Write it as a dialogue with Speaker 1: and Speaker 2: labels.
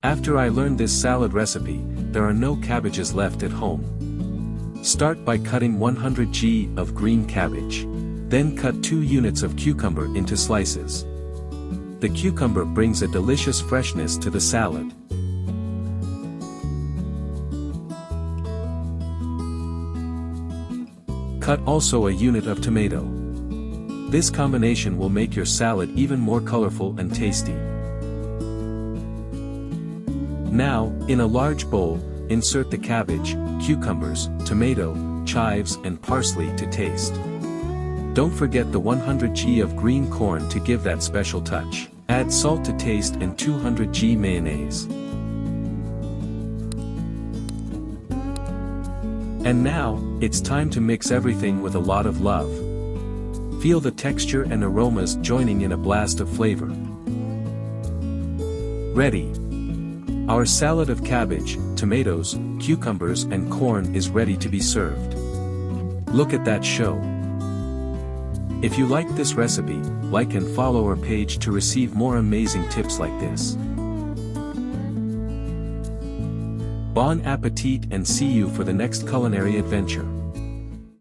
Speaker 1: After I learned this salad recipe, there are no cabbages left at home. Start by cutting 100 g of green cabbage. Then cut 2 units of cucumber into slices. The cucumber brings a delicious freshness to the salad. Cut also a unit of tomato. This combination will make your salad even more colorful and tasty. Now, in a large bowl, insert the cabbage, cucumbers, tomato, chives and parsley to taste. Don't forget the 100 g of green corn to give that special touch. Add salt to taste and 200 g mayonnaise. And now, it's time to mix everything with a lot of love. Feel the texture and aromas joining in a blast of flavor. Ready! Our salad of cabbage, tomatoes, cucumbers and corn is ready to be served. Look at that show! If you liked this recipe, like and follow our page to receive more amazing tips like this. Bon appetit and see you for the next culinary adventure.